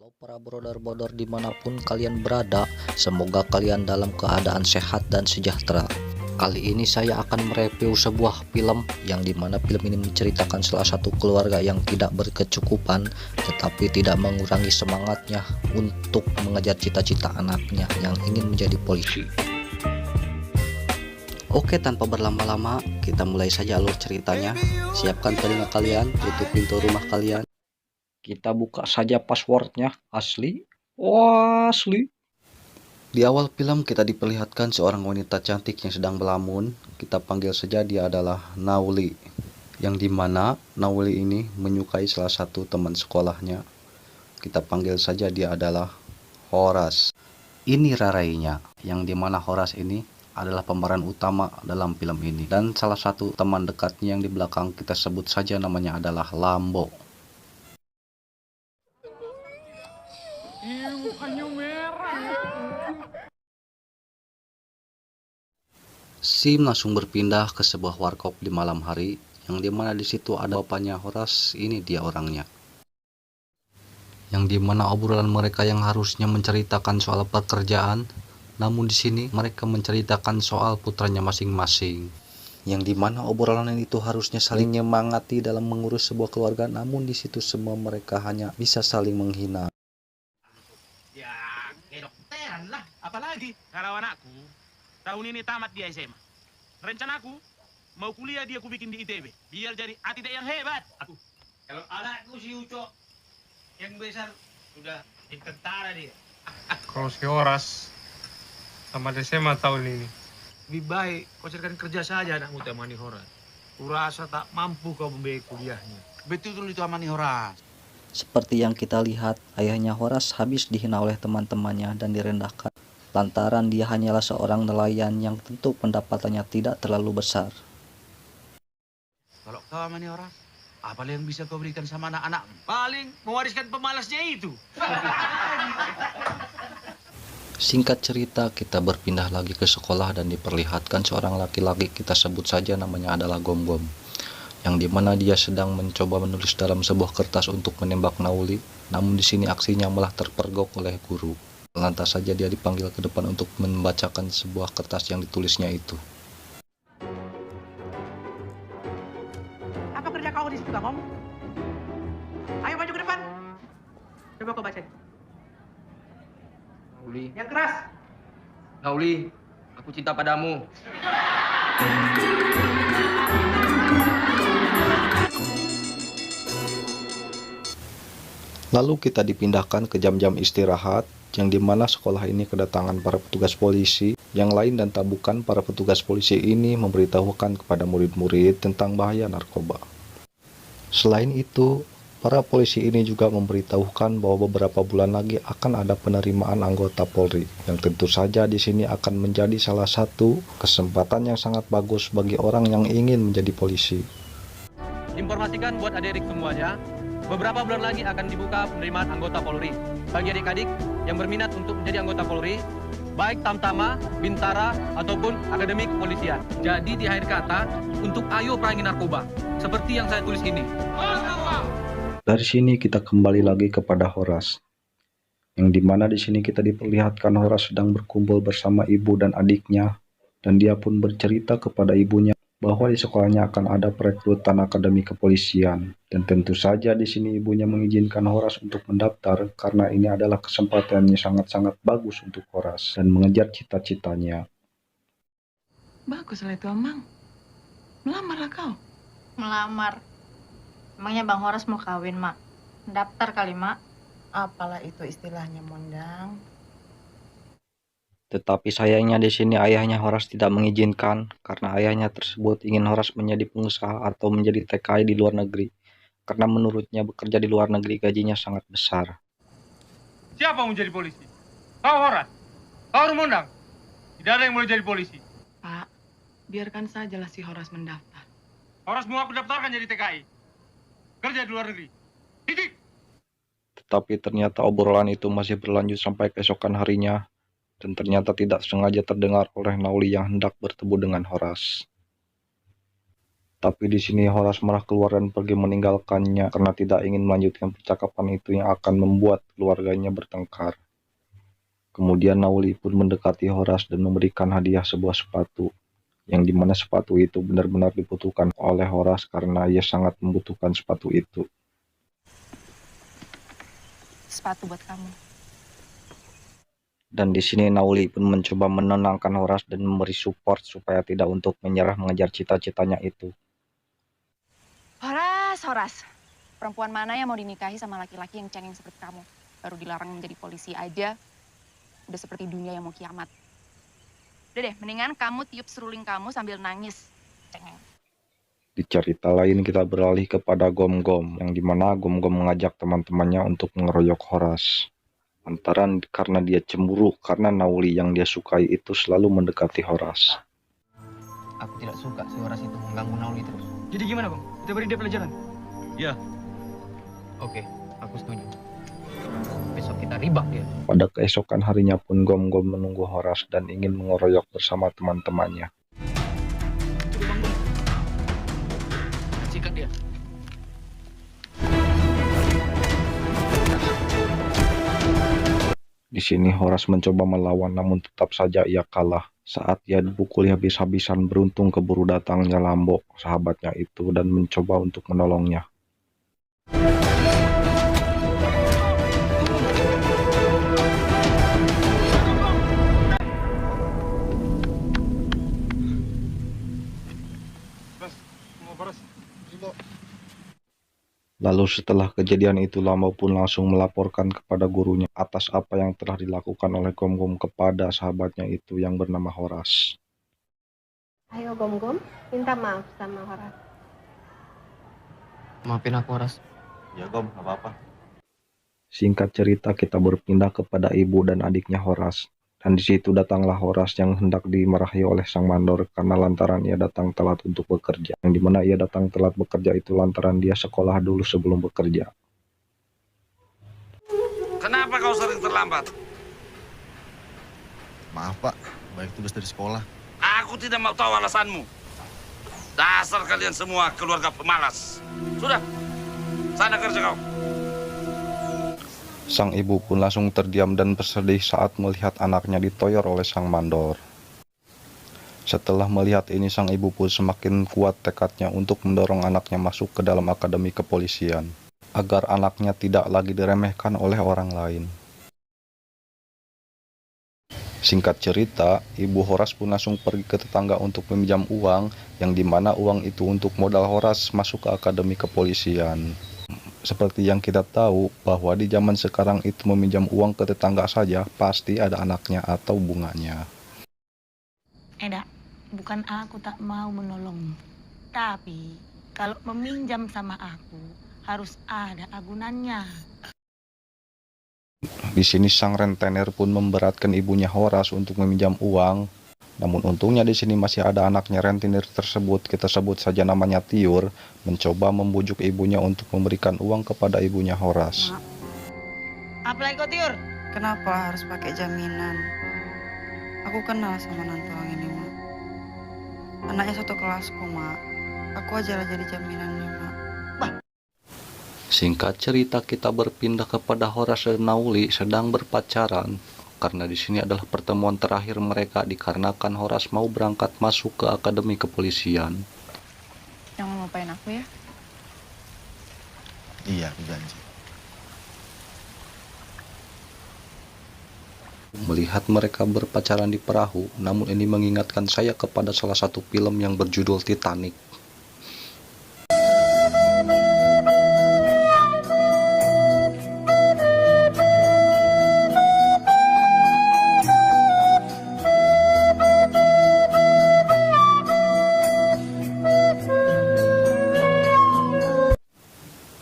Halo para brodor-brodor dimanapun kalian berada, semoga kalian dalam keadaan sehat dan sejahtera. Kali ini saya akan mereview sebuah film yang dimana film ini menceritakan salah satu keluarga yang tidak berkecukupan tetapi tidak mengurangi semangatnya untuk mengejar cita-cita anaknya yang ingin menjadi polisi. Oke, tanpa berlama-lama kita mulai saja alur ceritanya. Siapkan telinga kalian, tutup pintu rumah kalian. Kita buka saja passwordnya. Asli. Wah, asli. Di awal film kita diperlihatkan seorang wanita cantik yang sedang melamun. Kita panggil saja dia adalah Nauli. Yang dimana Nauli ini menyukai salah satu teman sekolahnya. Kita panggil saja dia adalah Horace. Ini rarainya, yang dimana Horace ini adalah pemeran utama dalam film ini. Dan salah satu teman dekatnya yang di belakang kita sebut saja namanya adalah Lambo. Sim langsung berpindah ke sebuah warkop di malam hari, yang dimana di situ ada bapaknya Horace. Ini dia orangnya. Yang dimana obrolan mereka yang harusnya menceritakan soal pekerjaan, namun di sini mereka menceritakan soal putranya masing-masing. Yang dimana obrolan itu harusnya saling menyemangati dalam mengurus sebuah keluarga, namun di situ semua mereka hanya bisa saling menghina. Ya, kedokteran lah. Apalagi kalau anakku tahun ini tamat di SMA. Rencanaku mau kuliah dia ku bikin di ITB. Biar jadi atlet yang hebat. Aku kalau anakku si Uco yang besar sudah di tentara dia. Kalau si Horas sama SMA tahun ini. Lebih baik kau carikan kerja saja anakmu temani Horas. Kurasa tak mampu kau membiayai kuliahnya. Betul itu amani Horas. Seperti yang kita lihat, ayahnya Horace habis dihina oleh teman-temannya dan direndahkan lantaran dia hanyalah seorang nelayan yang tentu pendapatannya tidak terlalu besar. Kalau kau amani Horas, apa yang bisa kau berikan sama anak-anak? Paling mewariskan pemalasnya itu. Singkat cerita, kita berpindah lagi ke sekolah dan diperlihatkan seorang laki-laki, kita sebut saja namanya adalah Gom-Gom, yang dimana dia sedang mencoba menulis dalam sebuah kertas untuk menembak Nauli. Namun di sini aksinya malah terpergok oleh guru. Lantas saja dia dipanggil ke depan untuk membacakan sebuah kertas yang ditulisnya itu. Apa kerja kau di situ, Gom? Ayo maju ke depan. Coba kau baca. Nauli, Yang keras. Nauli, aku cinta padamu. Lalu kita dipindahkan ke jam-jam istirahat, yang dimana sekolah ini kedatangan para petugas polisi yang lain dan tak bukan para petugas polisi ini memberitahukan kepada murid-murid tentang bahaya narkoba. Selain itu, para polisi ini juga memberitahukan bahwa beberapa bulan lagi akan ada penerimaan anggota Polri, yang tentu saja di sini akan menjadi salah satu kesempatan yang sangat bagus bagi orang yang ingin menjadi polisi. Informasikan buat adik-adik semuanya, beberapa bulan lagi akan dibuka penerimaan anggota Polri. Bagi adik-adik yang berminat untuk menjadi anggota Polri, baik Tamtama, Bintara, ataupun akademik kepolisian. Jadi di akhir kata, untuk ayo perangi narkoba, seperti yang saya tulis ini. Dari sini kita kembali lagi kepada Horace, yang dimana di sini kita diperlihatkan Horace sedang berkumpul bersama ibu dan adiknya, dan dia pun bercerita kepada ibunya bahwa di sekolahnya akan ada perekrutan akademi kepolisian, dan tentu saja di sini ibunya mengizinkan Horace untuk mendaftar karena ini adalah kesempatannya sangat-sangat bagus untuk Horace dan mengejar cita-citanya. Baguslah itu, Amang. Melamarlah kau. Melamar. Emangnya Bang Horas mau kawin, Mak? Daftar kali, Mak. Apalah itu istilahnya, Mondang. Tetapi sayangnya di sini ayahnya Horace tidak mengizinkan karena ayahnya tersebut ingin Horace menjadi pengusaha atau menjadi TKI di luar negeri, karena menurutnya bekerja di luar negeri gajinya sangat besar. Siapa mau jadi polisi? Kau Horas? Kau Rumondang? Tidak ada yang boleh jadi polisi. Pak, biarkan sajalah si Horas mendaftar. Horas mau aku daftarkan jadi TKI. Kerja di luar negeri. Titik. Tetapi ternyata obrolan itu masih berlanjut sampai keesokan harinya, dan ternyata tidak sengaja terdengar oleh Nauli yang hendak bertemu dengan Horace. Tapi di sini Horas malah keluar dan pergi meninggalkannya karena tidak ingin melanjutkan percakapan itu yang akan membuat keluarganya bertengkar. Kemudian Nauli pun mendekati Horas dan memberikan hadiah sebuah sepatu, yang dimana sepatu itu benar-benar dibutuhkan oleh Horas karena ia sangat membutuhkan sepatu itu. Sepatu buat kamu. Dan di sini Nauli pun mencoba menenangkan Horas dan memberi support supaya tidak untuk menyerah mengejar cita-citanya itu. Horas. Perempuan mana yang mau dinikahi sama laki-laki yang cengeng seperti kamu? Baru dilarang menjadi polisi aja, udah seperti dunia yang mau kiamat. Udah deh, mendingan kamu tiup seruling kamu sambil nangis. Cengeng. Di cerita lain kita beralih kepada Gom-Gom, yang dimana Gom-Gom mengajak teman-temannya untuk mengeroyok Horas. Lantaran karena dia cemburu karena Nauli yang dia sukai itu selalu mendekati Horas. Aku tidak suka si Horas itu mengganggu Nauli terus. Jadi gimana, Bang? Kita beri dia pelajaran. Oke, aku setuju. Besok kita ribak dia. Pada keesokan harinya pun Gom-Gom menunggu Horas dan ingin mengeroyok bersama teman-temannya. Sikat dia. Di sini Horas mencoba melawan namun tetap saja ia kalah. Saat ia dipukuli habis-habisan beruntung keburu datangnya Lambo, sahabatnya itu, dan mencoba untuk menolongnya. Lalu setelah kejadian itu Lambo pun langsung melaporkan kepada gurunya atas apa yang telah dilakukan oleh Gom-Gom kepada sahabatnya itu yang bernama Horas. Ayo Gom-Gom, minta maaf sama Horas. Maafin aku, Horas. Ya Gom, gak apa-apa. Singkat cerita kita berpindah kepada ibu dan adiknya Horas. Dan di situ datanglah Horas yang hendak dimarahi oleh sang mandor karena lantaran ia datang telat untuk bekerja. Yang dimana ia datang telat bekerja itu lantaran dia sekolah dulu sebelum bekerja. Kenapa kau sering terlambat? Maaf Pak, baik tugas dari sekolah. Aku tidak mau tahu alasanmu. Dasar kalian semua keluarga pemalas. Sudah, sana kerja kau. Sang ibu pun langsung terdiam dan bersedih saat melihat anaknya ditoyor oleh sang mandor. Setelah melihat ini, sang ibu pun semakin kuat tekadnya untuk mendorong anaknya masuk ke dalam akademi kepolisian, agar anaknya tidak lagi diremehkan oleh orang lain. Singkat cerita, ibu Horas pun langsung pergi ke tetangga untuk meminjam uang, yang dimana uang itu untuk modal Horas masuk ke akademi kepolisian. Seperti yang kita tahu bahwa di zaman sekarang itu meminjam uang ke tetangga saja pasti ada anaknya atau bunganya. Eda, bukan aku tak mau menolongmu. Tapi kalau meminjam sama aku harus ada agunannya. Di sini sang rentenir pun memberatkan ibunya Horas untuk meminjam uang. Namun untungnya di sini masih ada anaknya rentenir tersebut, kita sebut saja namanya Tiur, mencoba membujuk ibunya untuk memberikan uang kepada ibunya Horas. Apalagi kau Tiur? Kenapa harus pakai jaminan? Aku kenal sama Nantoang ini, Mak. Anaknya satu kelasku, Mak. Aku aja lah jadi jaminannya, Mak. Singkat cerita kita berpindah kepada Horas dan Nauli sedang berpacaran. Karena di sini adalah pertemuan terakhir mereka dikarenakan Horas mau berangkat masuk ke akademi kepolisian. Jangan lupain aku ya. Iya, aku janji. Melihat mereka berpacaran di perahu, namun ini mengingatkan saya kepada salah satu film yang berjudul Titanic.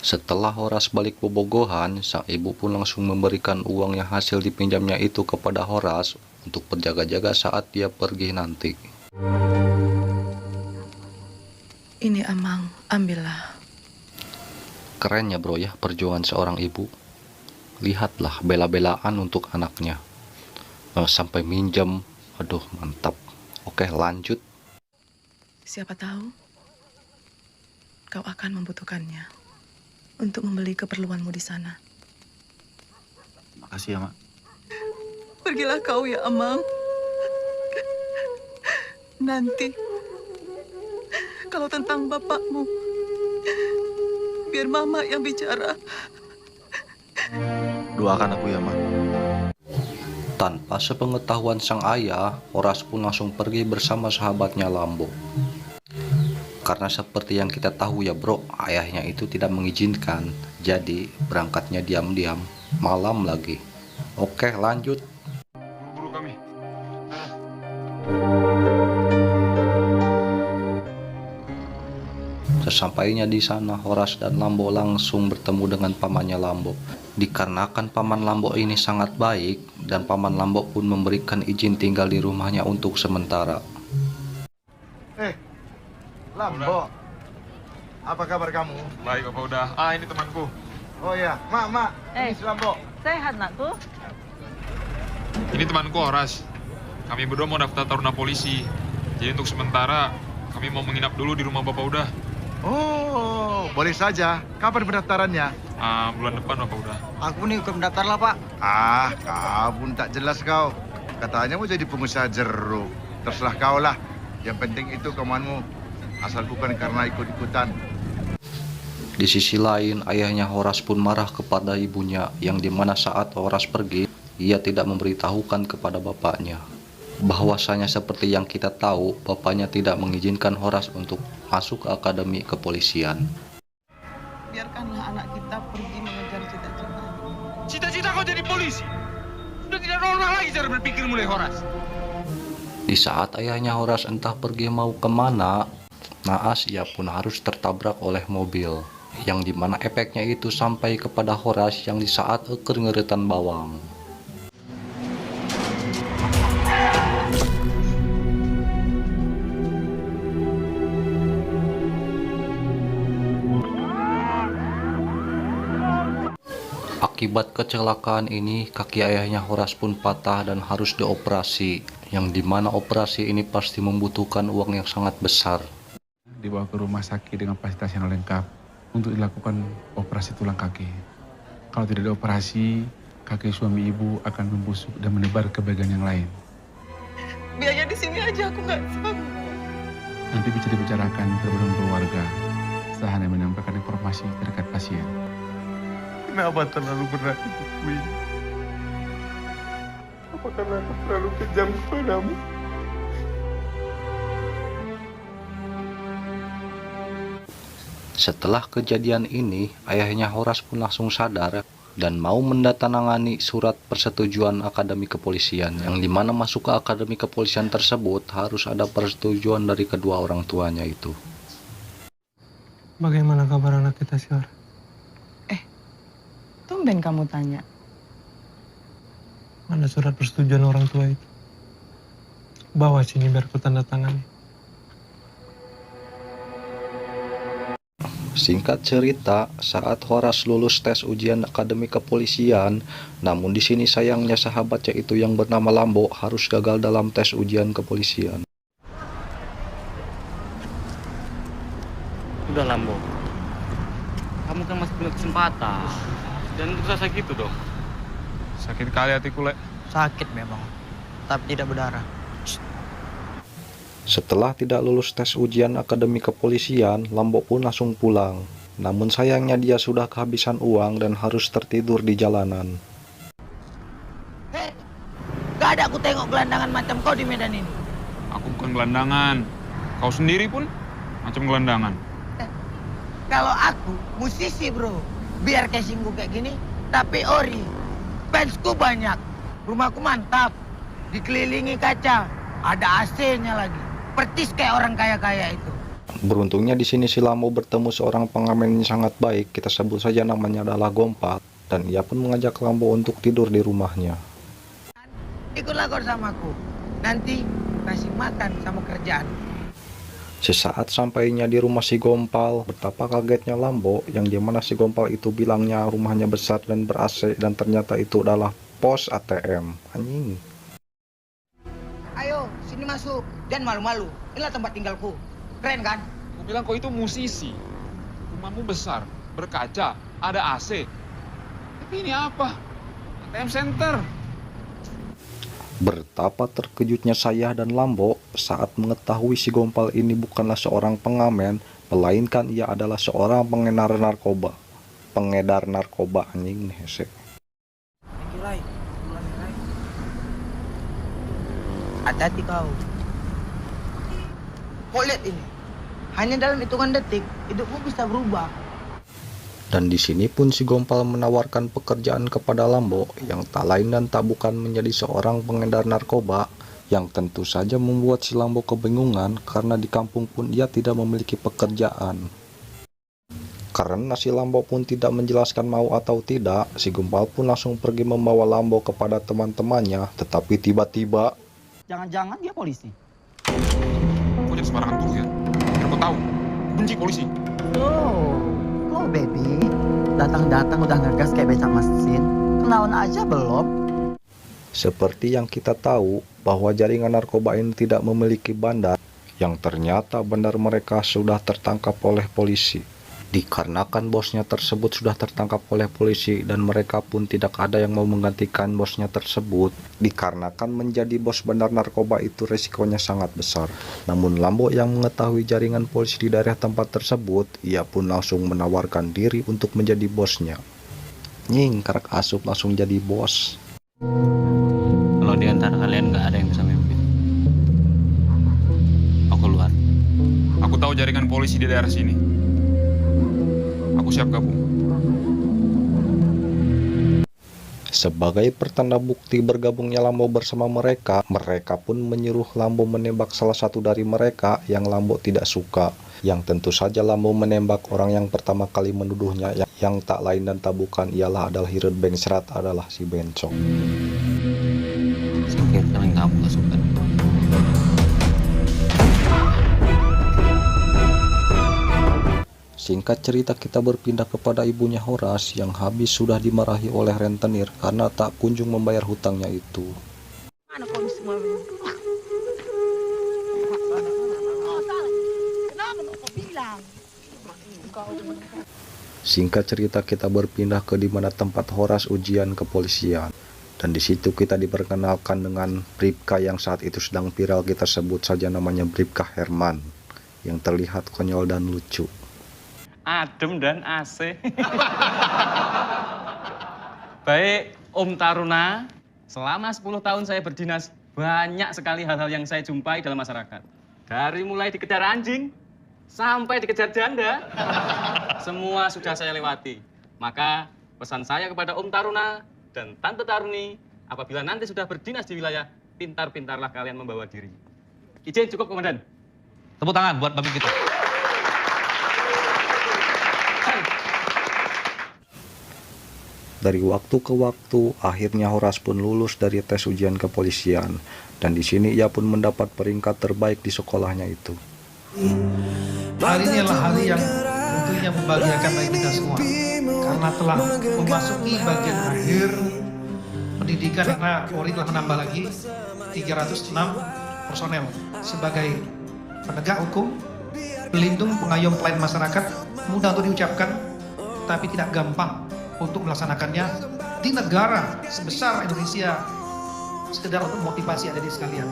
Setelah Horas balik bobogohan, sang ibu pun langsung memberikan uang yang hasil dipinjamnya itu kepada Horas untuk berjaga-jaga saat dia pergi nanti. Ini Amang, ambillah. Keren ya bro ya perjuangan seorang ibu. Lihatlah bela-belaan untuk anaknya. Sampai minjam, aduh mantap. Oke lanjut. Siapa tahu kau akan membutuhkannya untuk membeli keperluanmu di sana. Makasih ya, Mak. Pergilah kau ya, Amang. Nanti, kalau tentang bapakmu, biar Mama yang bicara. Doakan aku ya, Mak. Tanpa sepengetahuan sang ayah, Horas pun langsung pergi bersama sahabatnya Lambo. Karena seperti yang kita tahu ya bro, ayahnya itu tidak mengizinkan. Jadi berangkatnya diam-diam, malam lagi. Oke, lanjut. Buru kami. Sesampainya di sana, Horas dan Lambo langsung bertemu dengan pamannya Lambo. Dikarenakan paman Lambo ini sangat baik, dan paman Lambo pun memberikan izin tinggal di rumahnya untuk sementara. Lambo, apa kabar kamu? Baik, Bapak udah. Ini temanku. Oh ya, Mak, ini si Lambo. Sehat nak tuh? Ini temanku Horas. Kami berdua mau daftar taruna polisi. Jadi untuk sementara kami mau menginap dulu di rumah Bapak udah. Oh, boleh saja. Kapan pendaftarannya? Bulan depan Bapak udah. Aku nih ikut mendaftar lah, Pak. Kamu tak jelas kau. Katanya mau jadi pengusaha jeruk. Terserah kau lah. Yang penting itu kemauanmu. Asal bukan karena ikut-ikutan. Di sisi lain, ayahnya Horas pun marah kepada ibunya, yang dimana saat Horas pergi, ia tidak memberitahukan kepada bapaknya. Bahwasanya seperti yang kita tahu, bapaknya tidak mengizinkan Horas untuk masuk ke akademi kepolisian. Biarkanlah anak kita pergi mengejar cita-cita. Cita-cita kau jadi polisi? Sudah tidak normal lagi cara berpikir mulai Horas. Di saat ayahnya Horas entah pergi mau kemana, naas ia pun harus tertabrak oleh mobil, yang dimana efeknya itu sampai kepada Horas yang di saat ngeretan bawang. Akibat kecelakaan ini, kaki ayahnya Horas pun patah dan harus dioperasi, yang dimana operasi ini pasti membutuhkan uang yang sangat besar. Dibawa ke rumah sakit dengan fasilitas yang lengkap untuk dilakukan operasi tulang kaki. Kalau tidak dioperasi, kaki suami ibu akan membusuk dan menebar ke bagian yang lain. Biaya di sini aja aku nggak sanggup. Nanti bisa dibicarakan bersama keluarga. Saya hanya menyampaikan informasi terkait pasien. Kenapa terlalu berat untukku ini? Apa karena aku terlalu kejam kepadamu? Setelah kejadian ini, ayahnya Horas pun langsung sadar dan mau mendatangani surat persetujuan akademi kepolisian, yang dimana masuk ke akademi kepolisian tersebut harus ada persetujuan dari kedua orang tuanya itu. Bagaimana kabar anak kita, Syar? Tumben kamu tanya. Mana surat persetujuan orang tua itu? Bawa sini biar ku tanda tangani. Singkat cerita, saat Horas lulus tes ujian akademi kepolisian, namun di sini sayangnya sahabatnya itu yang bernama Lambo harus gagal dalam tes ujian kepolisian. Udah Lambo, kamu kan masih punya kesempatan. Dan terus saya gitu dong. Sakit kali hatiku, Lek. Sakit memang, tapi tidak berdarah. Setelah tidak lulus tes ujian akademi kepolisian, Lambo pun langsung pulang. Namun sayangnya dia sudah kehabisan uang dan harus tertidur di jalanan. Gak ada aku tengok gelandangan macam kau di Medan ini. Aku bukan gelandangan. Kau sendiri pun macam gelandangan. Kalau aku musisi bro, biar casingku kayak gini, tapi ori. Fansku banyak, rumahku mantap, dikelilingi kaca, ada AC-nya lagi. Pertis kayak orang kaya-kaya itu. Beruntungnya di sini si Lambo bertemu seorang pengamen yang sangat baik, kita sebut saja namanya adalah Gompak, dan ia pun mengajak Lambo untuk tidur di rumahnya. Ikutlah kau sama aku, nanti kasih makan sama kerjaan. Sesaat sampainya di rumah si Gompal, betapa kagetnya Lambo, yang dimana si Gompal itu bilangnya rumahnya besar dan ber-AC, dan ternyata itu adalah pos ATM. Anjing. Ayo, sini masuk. Jangan malu-malu. Inilah tempat tinggalku. Keren kan? Aku bilang kau itu musisi. Rumahmu besar, berkaca, ada AC. Tapi ini apa? ATM Center. Betapa terkejutnya saya dan Lambo saat mengetahui si Gompal ini bukanlah seorang pengamen, melainkan ia adalah seorang pengedar narkoba. Pengedar narkoba anjing nih hese. Hati-hati kau. Kau lihat ini. Hanya dalam hitungan detik, hidupmu bisa berubah. Dan di sini pun si Gompal menawarkan pekerjaan kepada Lambo yang tak lain dan tak bukan menjadi seorang pengedar narkoba, yang tentu saja membuat si Lambo kebingungan karena di kampung pun ia tidak memiliki pekerjaan. Karena si Lambo pun tidak menjelaskan mau atau tidak, si Gompal pun langsung pergi membawa Lambo kepada teman-temannya, tetapi tiba-tiba Jangan-jangan dia polisi. Kau jangan sembarangan tuh ya. Biar kau tahu, benci polisi. Oh baby, datang-datang udah ngegas kayak becak mesin. Kenalan aja belum? seperti yang kita tahu bahwa jaringan narkoba ini tidak memiliki bandar, yang ternyata bandar mereka sudah tertangkap oleh polisi. Dikarenakan bosnya tersebut sudah tertangkap oleh polisi dan mereka pun tidak ada yang mau menggantikan bosnya tersebut, dikarenakan menjadi bos bandar narkoba itu resikonya sangat besar. Namun Lambo yang mengetahui jaringan polisi di daerah tempat tersebut, ia pun langsung menawarkan diri untuk menjadi bosnya. Nying, karak asup langsung jadi bos. Kalau di antara kalian nggak ada yang bisa memimpin, aku keluar. Aku tahu jaringan polisi di daerah sini. Aku siap gabung. Sebagai pertanda bukti bergabungnya Lambo bersama mereka, mereka pun menyuruh Lambo menembak salah satu dari mereka yang Lambo tidak suka. Yang tentu saja Lambo menembak orang yang pertama kali menuduhnya, yang tak lain dan tak bukan ialah adalah Hirut Bengsrat, adalah si Bencong. Singkir kalian kamu gak suka. Singkat cerita kita berpindah kepada ibunya Horas yang habis sudah dimarahi oleh rentenir karena tak kunjung membayar hutangnya itu. Mana kau semua? Kenapa kau bilang? Singkat cerita kita berpindah ke dimana tempat Horas ujian kepolisian. Dan di situ kita diperkenalkan dengan Bribka yang saat itu sedang viral, kita sebut saja namanya Bribka Herman, yang terlihat konyol dan lucu. Adem dan AC. Baik, Om Taruna, selama 10 tahun saya berdinas, banyak sekali hal-hal yang saya jumpai dalam masyarakat. Dari mulai dikejar anjing, sampai dikejar janda, semua sudah saya lewati. Maka pesan saya kepada Om Taruna dan Tante Taruni, apabila nanti sudah berdinas di wilayah, pintar-pintarlah kalian membawa diri. Izin cukup, Komandan. Tepuk tangan buat babi kita. Dari waktu ke waktu, akhirnya Horas pun lulus dari tes ujian kepolisian. Dan di sini ia pun mendapat peringkat terbaik di sekolahnya itu. Hari ini adalah hari yang tentunya membahagiakan bagi kita semua. Karena telah memasuki bagian akhir pendidikan, karena Polri telah menambah lagi 306 personel sebagai penegak hukum, pelindung, pengayom pelayan masyarakat. Mudah untuk diucapkan, tapi tidak gampang untuk melaksanakannya di negara sebesar Indonesia, sekedar untuk motivasi adik-adik sekalian.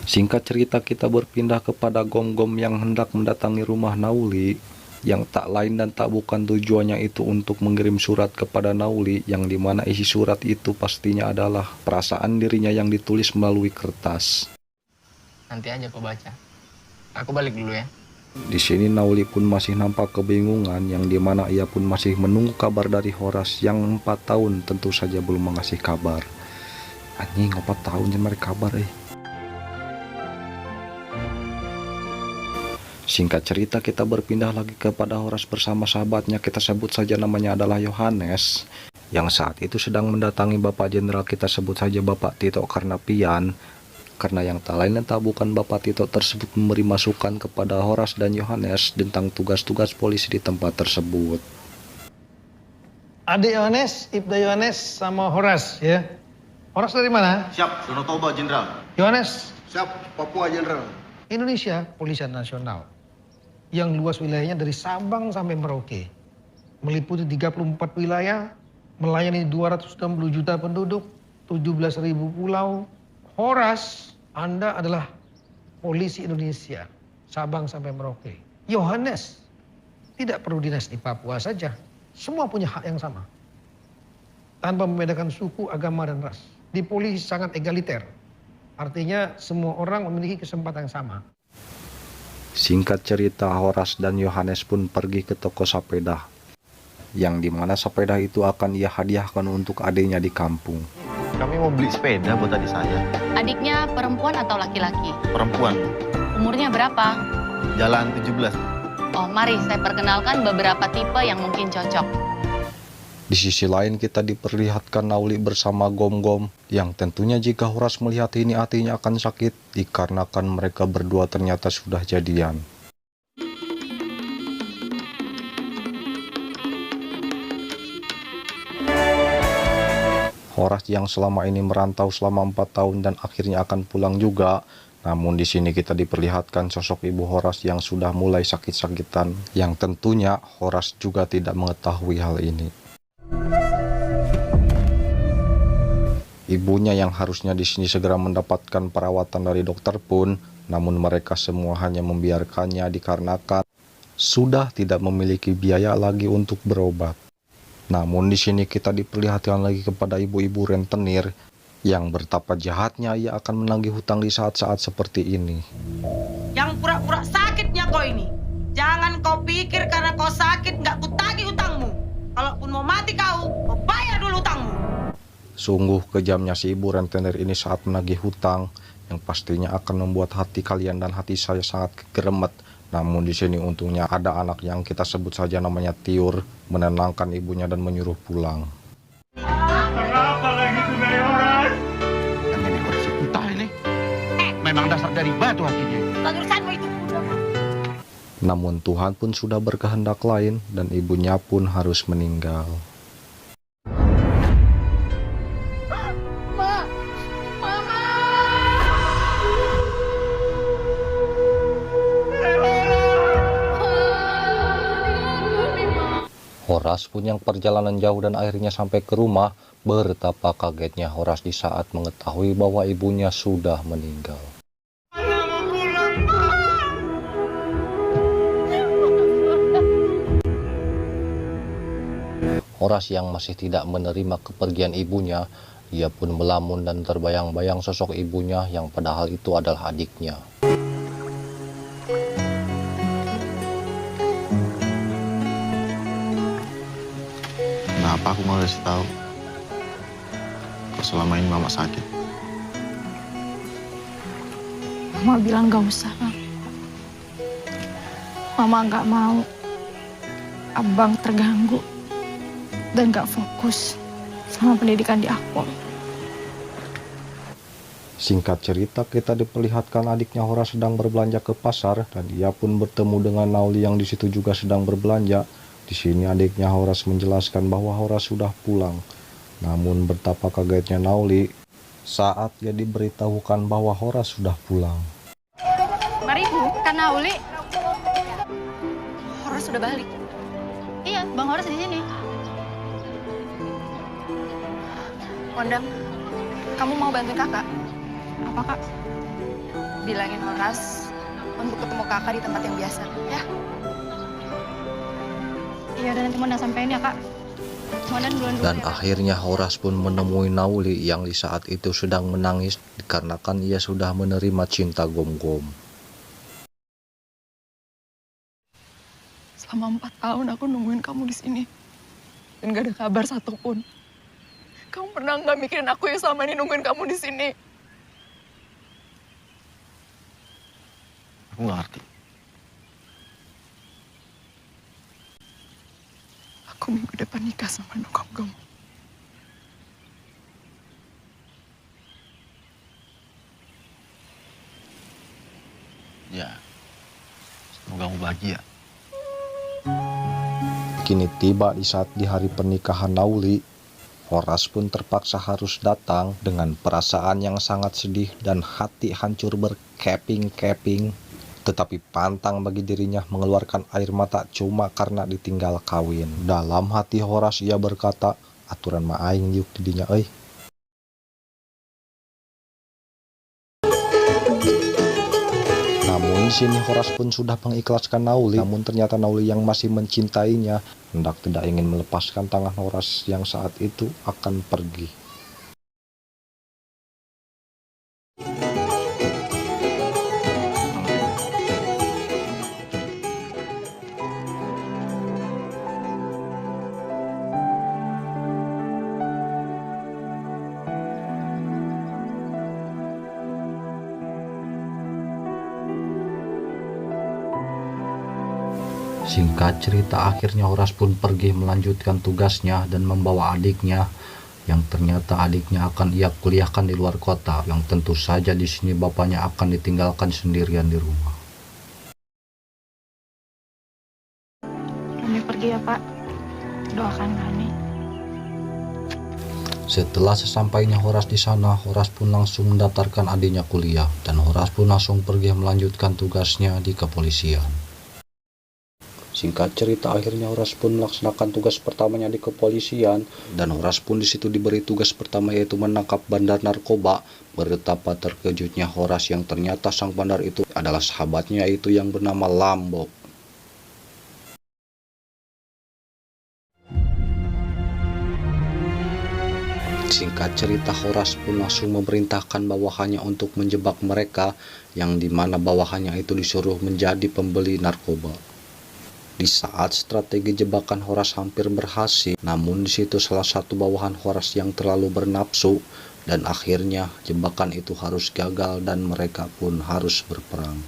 Singkat cerita kita berpindah kepada Gom-Gom yang hendak mendatangi rumah Nauli, yang tak lain dan tak bukan tujuannya itu untuk mengirim surat kepada Nauli, yang dimana isi surat itu pastinya adalah perasaan dirinya yang ditulis melalui kertas. Nanti aja kau baca. Aku balik dulu ya. Di sini Nauli pun masih nampak kebingungan, yang dimana ia pun masih menunggu kabar dari Horas yang 4 tahun tentu saja belum mengasih kabar. Anjing 4 tahun jangan kabar Singkat cerita kita berpindah lagi kepada Horas bersama sahabatnya, kita sebut saja namanya adalah Yohanes, yang saat itu sedang mendatangi Bapak Jenderal, kita sebut saja Bapak Tito Karnavian. Karena yang tak lain dan tak bukan Bapak Tito tersebut memberi masukan kepada Horas dan Yohanes tentang tugas-tugas polisi di tempat tersebut. Adik Yohanes, Ibda Yohanes sama Horas ya. Horas dari mana? Siap, Danau Toba Jenderal. Yohanes? Siap, Papua Jenderal. Indonesia, Polisian Nasional. yang luas wilayahnya dari Sabang sampai Merauke. Meliputi 34 wilayah, melayani 260 juta penduduk, 17.000 pulau. Horas, Anda adalah polisi Indonesia, Sabang sampai Merauke. Yohanes, tidak perlu dinas di Papua saja. Semua punya hak yang sama. Tanpa membedakan suku, agama, dan ras. Di polisi sangat egaliter. Artinya semua orang memiliki kesempatan yang sama. Singkat cerita, Horas dan Yohanes pun pergi ke toko sepeda, yang dimana sepeda itu akan ia hadiahkan untuk adiknya di kampung. Kami mau beli sepeda buat adik saya. Adiknya perempuan atau laki-laki? Perempuan, Umurnya berapa? jalan 17. Oh, mari saya perkenalkan beberapa tipe yang mungkin cocok. Di sisi lain kita diperlihatkan Nauli bersama Gom-Gom, yang tentunya jika Horas melihat ini hatinya akan sakit, dikarenakan mereka berdua ternyata sudah jadian. Horas yang selama ini merantau selama 4 tahun dan akhirnya akan pulang juga. Namun di sini kita diperlihatkan sosok ibu Horas yang sudah mulai sakit-sakitan, yang tentunya Horas juga tidak mengetahui hal ini. Ibunya yang harusnya di sini segera mendapatkan perawatan dari dokter pun, namun mereka semua hanya membiarkannya dikarenakan sudah tidak memiliki biaya lagi untuk berobat. Namun di sini kita diperlihatkan lagi kepada ibu-ibu rentenir yang betapa jahatnya ia akan menagih hutang di saat-saat seperti ini. Yang pura-pura sakitnya kau ini. Jangan kau pikir karena kau sakit nggak kutagih hutangmu. Kalaupun mau mati kau bayar dulu hutangmu. Sungguh kejamnya si ibu rentenir ini saat menagih hutang, yang pastinya akan membuat hati kalian dan hati saya sangat kegeremet. Namun di sini untungnya ada anak yang kita sebut saja namanya Tiur, menenangkan ibunya dan menyuruh pulang. Kenapa lagi tuh dari orang? Yang ini bersih entah ini. Memang dasar dari batu hatinya. Urusanmu itu. Namun Tuhan pun sudah berkehendak lain dan ibunya pun harus meninggal. Horas pun yang perjalanan jauh dan akhirnya sampai ke rumah, betapa kagetnya Horas di saat mengetahui bahwa ibunya sudah meninggal. Horas yang masih tidak menerima kepergian ibunya, ia pun melamun dan terbayang-bayang sosok ibunya yang padahal itu adalah adiknya. Kenapa aku mau kasih tahu? Kalau selama ini mama sakit. Mama bilang gak usah. Mama gak mau abang terganggu dan gak fokus sama pendidikan di Akpol. Singkat cerita, kita diperlihatkan adiknya Horas sedang berbelanja ke pasar dan ia pun bertemu dengan Nauli yang di situ juga sedang berbelanja. Di sini adiknya Horas menjelaskan bahwa Horas sudah pulang. Namun betapa kagetnya Nauli saat dia diberitahukan bahwa Horas sudah pulang. Mari, Kak Nauli. Horas sudah balik. Iya, Bang Horas di sini. Kondang, kamu mau bantuin kakak? Apa kak? Bilangin Horas untuk ketemu kakak di tempat yang biasa, ya? Iya, dan nanti Mona sampein ya kak. Mona duluan dulu Dan ya, Kak. akhirnya Horas pun menemui Nauli yang di saat itu sedang menangis dikarenakan ia sudah menerima cinta Gom-Gom. Selama 4 tahun aku nungguin kamu di sini. Dan gak ada kabar satupun. Kamu pernah nggak mikirin aku yang selama ini nungguin kamu di sini? Aku nggak ngerti. Aku minggu depan nikah sama Gom-Gom. Ya, semoga kamu bahagia. Kini tiba di saat di hari pernikahan Nauli, Horas pun terpaksa harus datang dengan perasaan yang sangat sedih dan hati hancur berkeping-keping Tetapi pantang bagi dirinya mengeluarkan air mata cuma karena ditinggal kawin. Dalam hati Horas ia berkata, aturan mah aing diuk didinya euy. Namun di sini Horas pun sudah mengikhlaskan Nauli, namun ternyata Nauli yang masih mencintainya hendak tidak ingin melepaskan tangan Horas yang saat itu akan pergi. Singkat cerita, akhirnya Horas pun pergi melanjutkan tugasnya dan membawa adiknya, yang ternyata adiknya akan ia kuliahkan di luar kota, yang tentu saja di sini bapaknya akan ditinggalkan sendirian di rumah. Kami pergi ya Pak, doakan kami. Setelah sesampainya Horas di sana, Horas pun langsung mendaftarkan adiknya kuliah, dan Horas pun langsung pergi melanjutkan tugasnya di kepolisian. Singkat cerita, akhirnya Horas pun melaksanakan tugas pertamanya di kepolisian, dan Horas pun di situ diberi tugas pertama yaitu menangkap bandar narkoba. Betapa terkejutnya Horas yang ternyata sang bandar itu adalah sahabatnya yaitu yang bernama Lambo. Singkat cerita, Horas pun langsung memerintahkan bawahannya untuk menjebak mereka, yang dimana bawahannya itu disuruh menjadi pembeli narkoba. Di saat strategi jebakan Horas hampir berhasil, namun di situ salah satu bawahan Horas yang terlalu bernafsu, dan akhirnya jebakan itu harus gagal dan mereka pun harus berperang.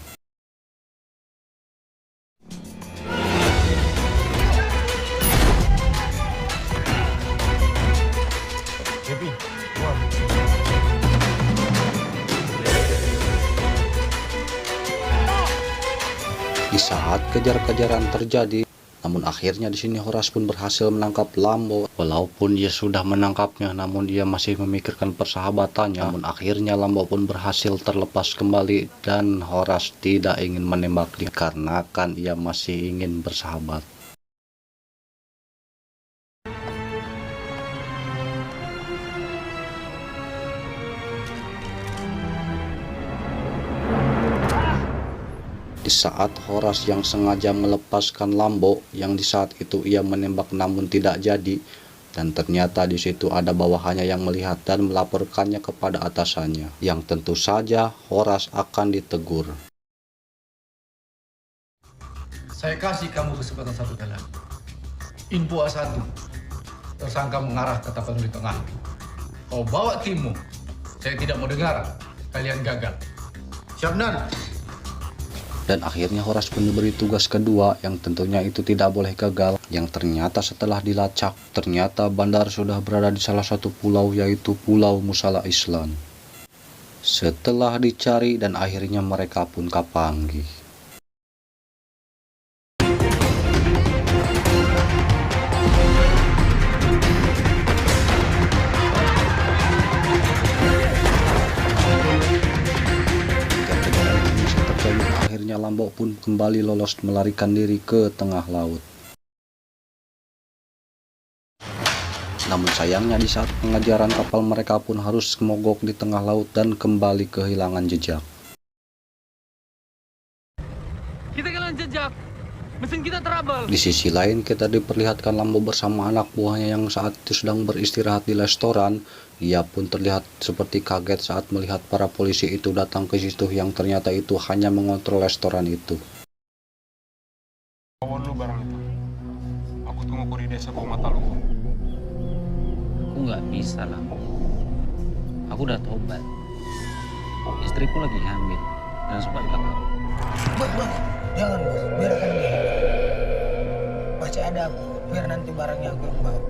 Di saat kejar-kejaran terjadi, namun akhirnya di sini Horas pun berhasil menangkap Lambo. Walaupun dia sudah menangkapnya, namun dia masih memikirkan persahabatannya. Namun akhirnya Lambo pun berhasil terlepas kembali dan Horas tidak ingin menembak dia karena kan ia masih ingin bersahabat. Di saat Horas yang sengaja melepaskan Lambo, yang di saat itu ia menembak namun tidak jadi, dan ternyata di situ ada bawahannya yang melihat dan melaporkannya kepada atasannya, yang tentu saja Horas akan ditegur. Saya kasih kamu kesempatan satu kali. Info A1, tersangka mengarah ke Tapanuli Tengah. Kau bawa timmu, saya tidak mau dengar kalian gagal. Siap, Nan. Dan akhirnya Horas pun diberi tugas kedua yang tentunya itu tidak boleh gagal, yang ternyata setelah dilacak, ternyata bandar sudah berada di salah satu pulau yaitu Pulau Musala Island. Setelah dicari dan akhirnya mereka pun kapanggih. Akhirnya Lambo pun kembali lolos melarikan diri ke tengah laut. Namun sayangnya di saat pengejaran kapal mereka pun harus mogok di tengah laut dan kembali kehilangan jejak. Kita kehilangan jejak. Mesin kita trouble. Di sisi lain kita diperlihatkan Lambo bersama anak buahnya yang saat itu sedang beristirahat di restoran. Ia pun terlihat seperti kaget saat melihat para polisi itu datang ke situ, yang ternyata itu hanya mengontrol restoran itu. Bawa dulu barang itu. Aku tunggu kau di desa Bau Mataluku. Aku nggak bisa lah. Aku udah tobat. Istriku lagi hamil dan sempat kakak. Bos, jangan bos, biarkan dia. Masih ada aku, biar nanti barangnya aku yang bawa.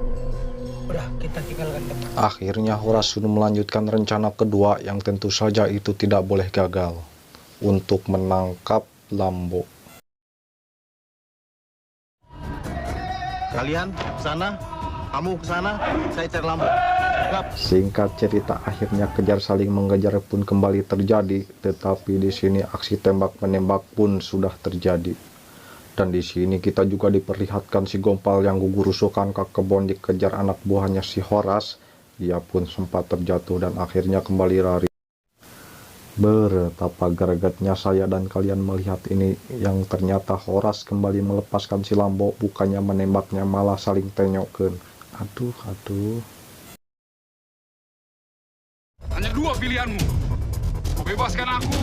Udah, kita tinggalkan tempat. Akhirnya Horas sudah melanjutkan rencana kedua yang tentu saja itu tidak boleh gagal, untuk menangkap Lambo. Kalian ke sana, kamu ke sana, saya cari Lambo. Singkat cerita, akhirnya kejar saling mengejar pun kembali terjadi, tetapi di sini aksi tembak menembak pun sudah terjadi. Dan di sini kita juga diperlihatkan si Gompal yang gugur rusukan ke kebun dikejar anak buahnya si Horas. Dia pun sempat terjatuh dan akhirnya kembali lari. Betapa gregetnya saya dan kalian melihat ini, yang ternyata Horas kembali melepaskan si Lambo, bukannya menembaknya malah saling tenyokkan. Aduh. Hanya dua pilihanmu. Kau bebaskan aku,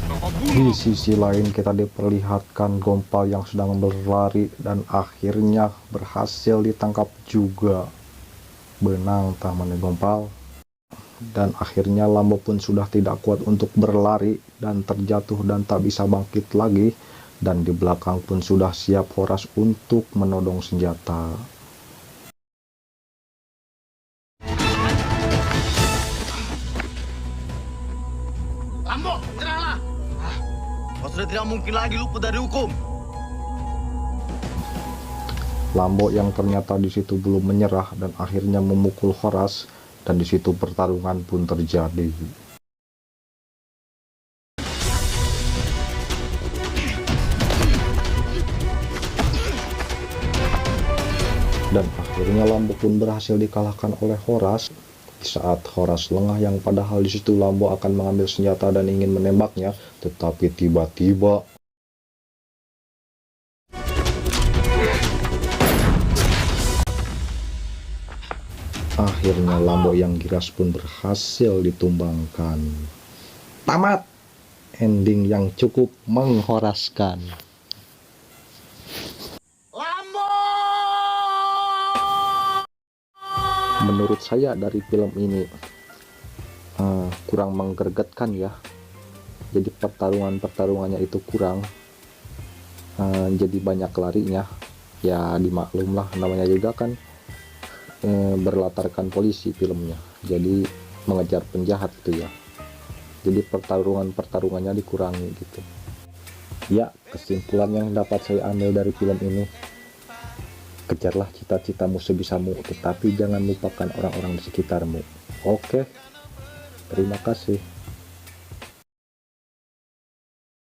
atau kau bunuh. Di sisi lain kita diperlihatkan Gompal yang sedang berlari dan akhirnya berhasil ditangkap juga. Benang taman Gompal. Dan akhirnya Lambo pun sudah tidak kuat untuk berlari dan terjatuh dan tak bisa bangkit lagi. Dan di belakang pun sudah siap Horas untuk menodong senjata. Lambo, nyerahlah! Kau sudah tidak mungkin lagi luput dari hukum. Lambo yang ternyata di situ belum menyerah dan akhirnya memukul Horas. Dan di situ pertarungan pun terjadi. Dan akhirnya Lambo pun berhasil dikalahkan oleh Horas. Di saat Horas lengah, yang padahal di situ Lambo akan mengambil senjata dan ingin menembaknya, tetapi tiba-tiba akhirnya Lambo yang giras pun berhasil ditumbangkan. Tamat. Ending yang cukup menghoraskan. Menurut saya dari film ini kurang menggergetkan ya. Jadi pertarungannya itu kurang. Jadi banyak larinya. Ya dimaklum lah, namanya juga kan berlatarkan polisi filmnya, jadi mengejar penjahat gitu ya. Jadi pertarungannya dikurangi gitu ya. Kesimpulan yang dapat saya ambil dari film ini, kejarlah cita-citamu sebisamu, tetapi jangan lupakan orang-orang di sekitarmu. Oke, terima kasih.